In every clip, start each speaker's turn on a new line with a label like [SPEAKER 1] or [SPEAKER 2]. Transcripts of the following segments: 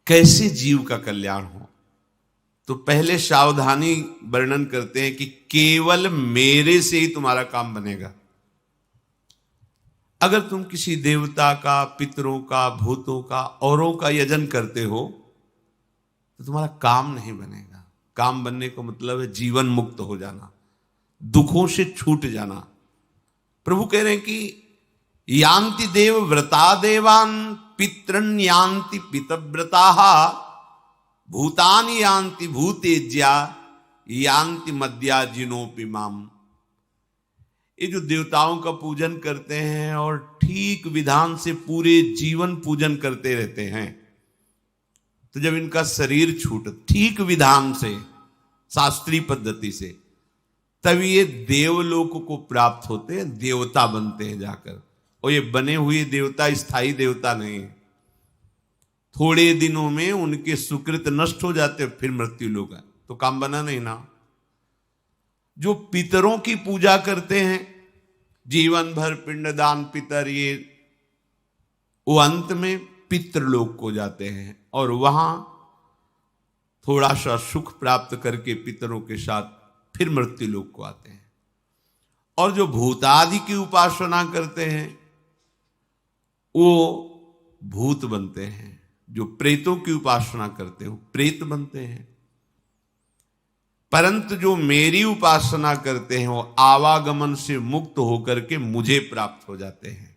[SPEAKER 1] कैसे जीव का कल्याण हो। तो पहले सावधानी वर्णन करते हैं कि केवल मेरे से ही तुम्हारा काम बनेगा। अगर तुम किसी देवता का, पितरों का, भूतों का, औरों का यजन करते हो तो तुम्हारा काम नहीं बनेगा। काम बनने का मतलब है जीवन मुक्त हो जाना, दुखों से छूट जाना। प्रभु कह रहे हैं कि यान्ति देव व्रता देवान पितृन यान्ति पितव्रता भूतानि यान्ति भूतेज्या यान्ति मद्या जिनोपि माम। ये जो देवताओं का पूजन करते हैं और ठीक विधान से पूरे जीवन पूजन करते रहते हैं, तो जब इनका शरीर छूट ठीक विधान से, शास्त्रीय पद्धति से, तब ये देवलोक को प्राप्त होते हैं, देवता बनते हैं जाकर। और ये बने हुए देवता स्थायी देवता नहीं है। थोड़े दिनों में उनके सुकृत नष्ट हो जाते, फिर मृत्यु लोग है, तो काम बना नहीं ना। जो पितरों की पूजा करते हैं जीवन भर पिंडदान पितर, ये वो अंत में पितृलोक को जाते हैं और वहां थोड़ा सा सुख प्राप्त करके पितरों के साथ फिर मृत्यु लोक को आते हैं। और जो भूतादि की उपासना करते हैं वो भूत बनते हैं। जो प्रेतों की उपासना करते हैं वो प्रेत बनते हैं। परंतु जो मेरी उपासना करते हैं वो आवागमन से मुक्त होकर के मुझे प्राप्त हो जाते हैं।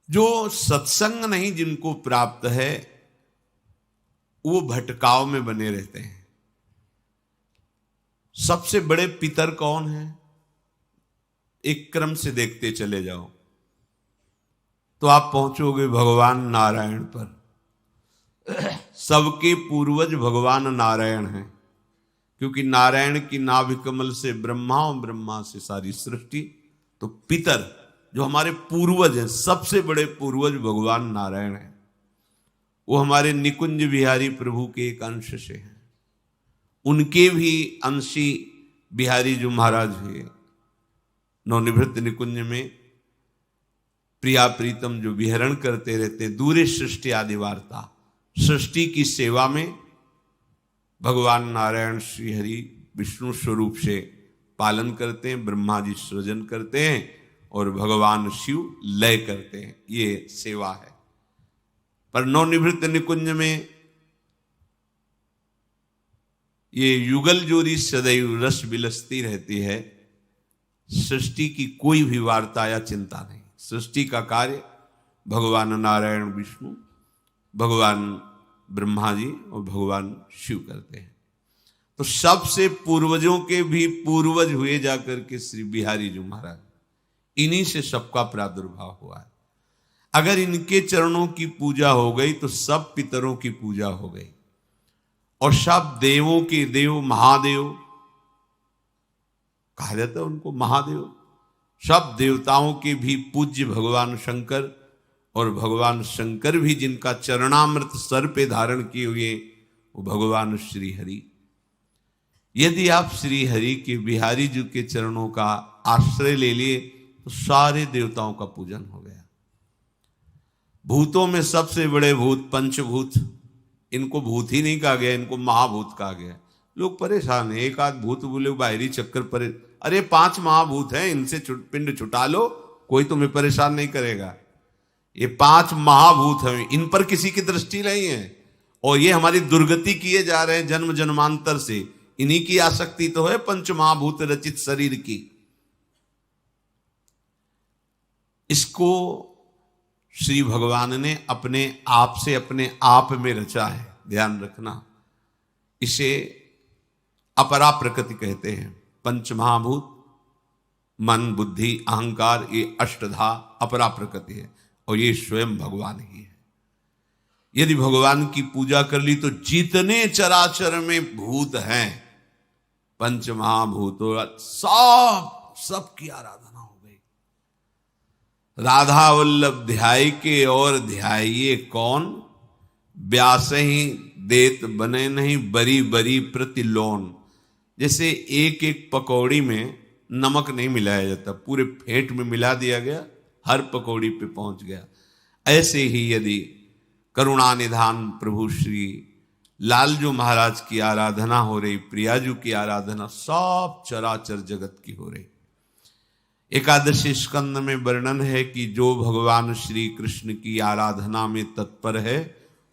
[SPEAKER 1] जो सत्संग नहीं जिनको प्राप्त है वो भटकाव में बने रहते हैं। सबसे बड़े पितर कौन है? एक क्रम से देखते चले जाओ तो आप पहुंचोगे भगवान नारायण पर। सबके पूर्वज भगवान नारायण हैं, क्योंकि नारायण की नाभि कमल से ब्रह्मा और ब्रह्मा से सारी सृष्टि। तो पितर जो हमारे पूर्वज हैं, सबसे बड़े पूर्वज भगवान नारायण हैं। वो हमारे निकुंज बिहारी प्रभु के एक अंश से हैं। उनके भी अंशी बिहारी जो महाराज हैं, नवनिवृत्त निकुंज में प्रिया प्रीतम जो विहरण करते रहते, दूरे सृष्टि आदि वार्ता, सृष्टि की सेवा में भगवान नारायण श्री हरि विष्णु स्वरूप से पालन करते हैं। ब्रह्मा जी सृजन करते हैं और भगवान शिव लय करते हैं। ये सेवा है। पर नवनिवृत्त निकुंज में ये युगल जोड़ी सदैव रस बिलसती रहती है। सृष्टि की कोई भी वार्ता या चिंता नहीं। सृष्टि का कार्य भगवान नारायण विष्णु, भगवान ब्रह्मा जी और भगवान शिव करते हैं। तो सबसे पूर्वजों के भी पूर्वज हुए जाकर के श्री बिहारी जी महाराज, इन्हीं से सबका प्रादुर्भाव हुआ है। अगर इनके चरणों की पूजा हो गई तो सब पितरों की पूजा हो गई और सब देवों के देव महादेव कहा जाता है उनको, महादेव। सब देवताओं के भी पूज्य भगवान शंकर, और भगवान शंकर भी जिनका चरणामृत सर पे धारण किए हुए वो भगवान श्री हरि। यदि आप श्री हरि के बिहारी जी के चरणों का आश्रय ले लिए तो सारे देवताओं का पूजन हो गया। भूतों में सबसे बड़े भूत पंचभूत, इनको भूत ही नहीं कहा गया, इनको महाभूत कहा गया। लोग परेशान है, एक आध भूत बोले बाहरी चक्कर पर, अरे 5 महाभूत हैं, इनसे पिंड छुटा लो, कोई तुम्हें परेशान नहीं करेगा। ये 5 महाभूत हैं, इन पर किसी की दृष्टि नहीं है और ये हमारी दुर्गति किए जा रहे हैं जन्म जन्मांतर से। इन्हीं की आसक्ति तो है पंच महाभूत रचित शरीर की। इसको श्री भगवान ने अपने आप से अपने आप में रचा है, ध्यान रखना। इसे अपरा प्रकृति कहते हैं। पंच महाभूत मन बुद्धि अहंकार, ये अष्टधा अपरा प्रकृति है और ये स्वयं भगवान ही है। यदि भगवान की पूजा कर ली तो जितने चराचर में भूत हैं, पंच महाभूतों, सबकी आराधना हो गई। राधा वल्लभ ध्याय के और ध्याइये कौन, व्यास ही देत बने नहीं बरी बरी प्रतिलोन। जैसे एक एक पकौड़ी में नमक नहीं मिलाया जाता, पूरे फेंट में मिला दिया गया, हर पकौड़ी पे पहुंच गया। ऐसे ही यदि करुणा निधान प्रभु श्री लालजू महाराज की आराधना हो रही, प्रियाजू की आराधना, सब चराचर जगत की हो रही। एकादशी स्कंद में वर्णन है कि जो भगवान श्री कृष्ण की आराधना में तत्पर है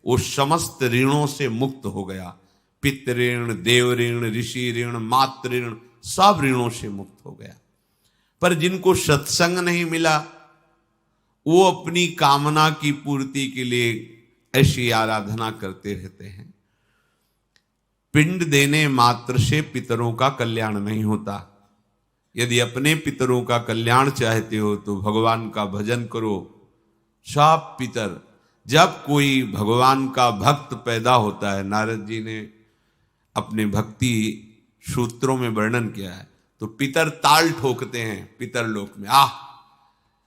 [SPEAKER 1] वो समस्त ऋणों से मुक्त हो गया। पितृ ऋण, देव ऋण, ऋषि ऋण, मातृ ऋण, सब ऋणों से मुक्त हो गया। पर जिनको सत्संग नहीं मिला वो अपनी कामना की पूर्ति के लिए ऐसी आराधना करते रहते हैं। पिंड देने मात्र से पितरों का कल्याण नहीं होता। यदि अपने पितरों का कल्याण चाहते हो तो भगवान का भजन करो। सब पितर, जब कोई भगवान का भक्त पैदा होता है, नारद जी ने अपने भक्ति सूत्रों में वर्णन किया है, तो पितर ताल ठोकते हैं पितर लोक में,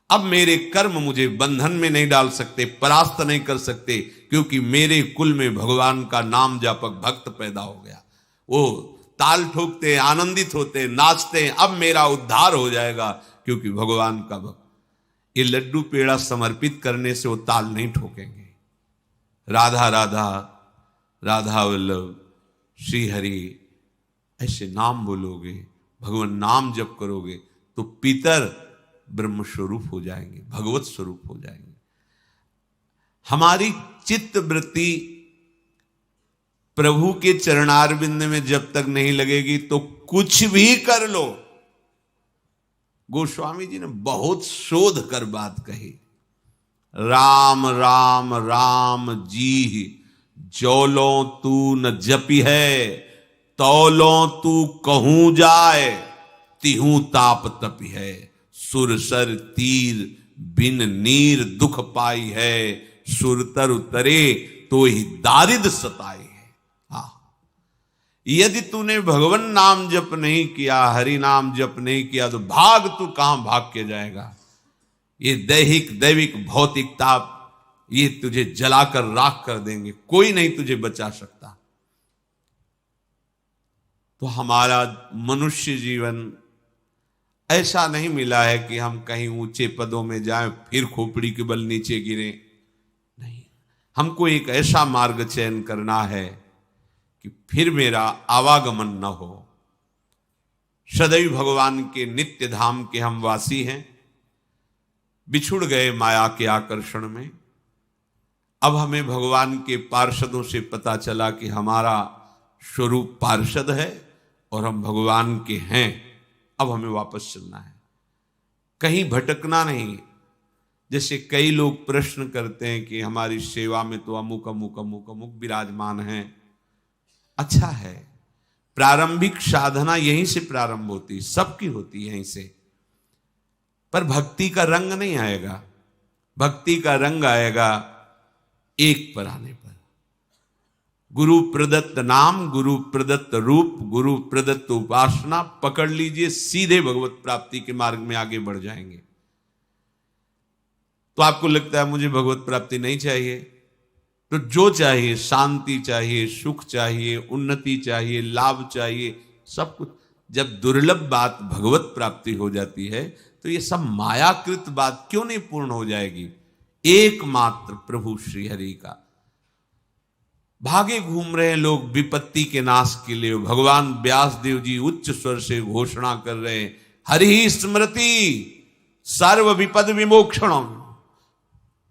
[SPEAKER 1] अब मेरे कर्म मुझे बंधन में नहीं डाल सकते, परास्त नहीं कर सकते, क्योंकि मेरे कुल में भगवान का नाम जापक भक्त पैदा हो गया। वो ताल ठोकते, आनंदित होते, नाचते, अब मेरा उद्धार हो जाएगा क्योंकि भगवान का भक्त। ये लड्डू पेड़ा समर्पित करने से वो ताल नहीं ठोकेंगे। राधा राधा, राधा वल्लभ, श्री हरि ऐसे नाम बोलोगे, भगवान नाम जप करोगे तो पितर ब्रह्म स्वरूप हो जाएंगे, भगवत स्वरूप हो जाएंगे। हमारी चित्त वृत्ति प्रभु के चरणारविंद में जब तक नहीं लगेगी तो कुछ भी कर लो। गोस्वामी जी ने बहुत शोध कर बात कही। राम राम राम जी जौलो तू न जपी है, तौलो तू कहूं जाए, तिहू ताप तपी है, सुरसर तीर बिन नीर दुख पाई है, सुरतर उतरे तो ही दारिद सताई है। यदि तूने भगवान नाम जप नहीं किया, हरि नाम जप नहीं किया तो भाग, तू कहां भाग के जाएगा। ये दैहिक दैविक भौतिक ताप ये तुझे जलाकर राख कर देंगे, कोई नहीं तुझे बचा सकता। तो हमारा मनुष्य जीवन ऐसा नहीं मिला है कि हम कहीं ऊंचे पदों में जाएं फिर खोपड़ी के बल नीचे गिरे, नहीं। हमको एक ऐसा मार्ग चयन करना है कि फिर मेरा आवागमन न हो। सदैव भगवान के नित्य धाम के हम वासी हैं, बिछुड़ गए माया के आकर्षण में। अब हमें भगवान के पार्षदों से पता चला कि हमारा स्वरूप पार्षद है और हम भगवान के हैं। अब हमें वापस चलना है, कहीं भटकना नहीं। जैसे कई लोग प्रश्न करते हैं कि हमारी सेवा में तो अमुक अमुक अमुक अमुक विराजमान हैं। अच्छा है, प्रारंभिक साधना यहीं से प्रारंभ होती, सबकी होती है यहीं से। पर भक्ति का रंग नहीं आएगा। भक्ति का रंग आएगा एक पर आने पर। गुरु प्रदत्त नाम, गुरु प्रदत्त रूप, गुरु प्रदत्त उपासना पकड़ लीजिए, सीधे भगवत प्राप्ति के मार्ग में आगे बढ़ जाएंगे। तो आपको लगता है मुझे भगवत प्राप्ति नहीं चाहिए, तो जो चाहिए, शांति चाहिए, सुख चाहिए, उन्नति चाहिए, लाभ चाहिए, सब कुछ। जब दुर्लभ बात भगवत प्राप्ति हो जाती है तो ये सब मायाकृत बात क्यों नहीं पूर्ण हो जाएगी। एकमात्र प्रभु श्री हरि का। भागे घूम रहे हैं लोग विपत्ति के नाश के लिए। भगवान व्यास देव जी उच्च स्वर से घोषणा कर रहे हैं, हरि स्मृति सर्व विपद विमोक्षणम।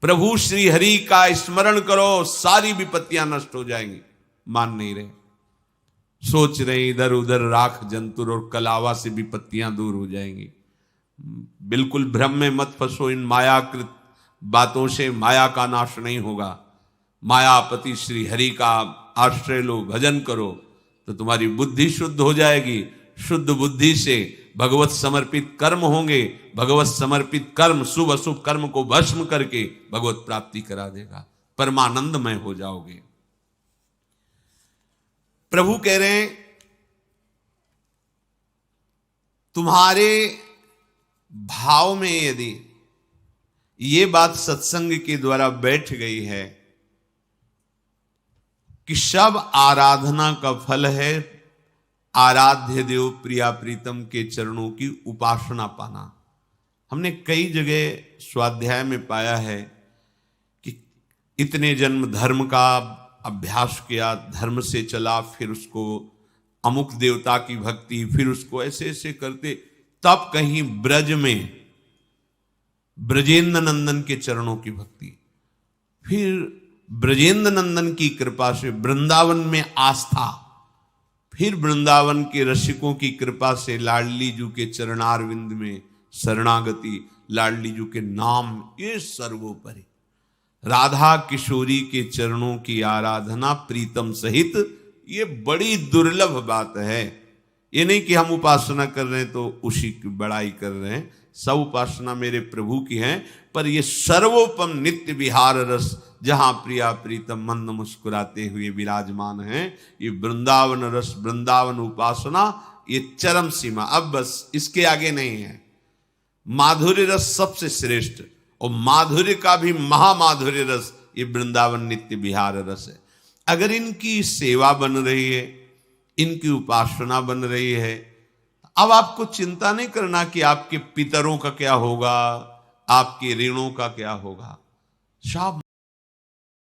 [SPEAKER 1] प्रभु श्री हरि का स्मरण करो, सारी विपत्तियां नष्ट हो जाएंगी। मान नहीं रहे, सोच रहे इधर उधर राख जंतुर और कलावा से विपत्तियां दूर हो जाएंगी। बिल्कुल भ्रम में मत फंसो। इन मायाकृत बातों से माया का नाश नहीं होगा। मायापति श्री हरि का आश्रय लो, भजन करो तो तुम्हारी बुद्धि शुद्ध हो जाएगी। शुद्ध बुद्धि से भगवत समर्पित कर्म होंगे। भगवत समर्पित कर्म शुभ अशुभ कर्म को भस्म करके भगवत प्राप्ति करा देगा, परमानंदमय हो जाओगे। प्रभु कह रहे हैं तुम्हारे भाव में यदि ये बात सत्संग के द्वारा बैठ गई है कि सब आराधना का फल है आराध्य देव प्रिया प्रीतम के चरणों की उपासना पाना। हमने कई जगह स्वाध्याय में पाया है कि इतने जन्म धर्म का अभ्यास किया, धर्म से चला, फिर उसको अमुक देवता की भक्ति, फिर उसको ऐसे ऐसे करते, तब कहीं ब्रज में ब्रजेंद्र नंदन के चरणों की भक्ति, फिर ब्रजेंद्र नंदन की कृपा से वृंदावन में आस्था, फिर वृंदावन के रसिकों की कृपा से लाडली जू के चरणारविंद में शरणागति, लाडली जू के नाम, ये सर्वोपरि राधा किशोरी के चरणों की आराधना प्रीतम सहित, ये बड़ी दुर्लभ बात है। ये नहीं कि हम उपासना कर रहे हैं तो उसी की बड़ाई कर रहे हैं, सब उपासना मेरे प्रभु की है, पर ये सर्वोपम नित्य विहार रस जहां प्रिया प्रीतम मंद मुस्कुराते हुए विराजमान हैं, ये वृंदावन रस, वृंदावन उपासना, ये चरम सीमा, अब बस इसके आगे नहीं है। माधुर्य रस सबसे श्रेष्ठ, और माधुर्य का भी महामाधुर्य रस ये वृंदावन नित्य विहार रस है। अगर इनकी सेवा बन रही है, इनकी उपासना बन रही है, अब आपको चिंता नहीं करना कि आपके पितरों का क्या होगा, आपके ऋणों का क्या होगा। सब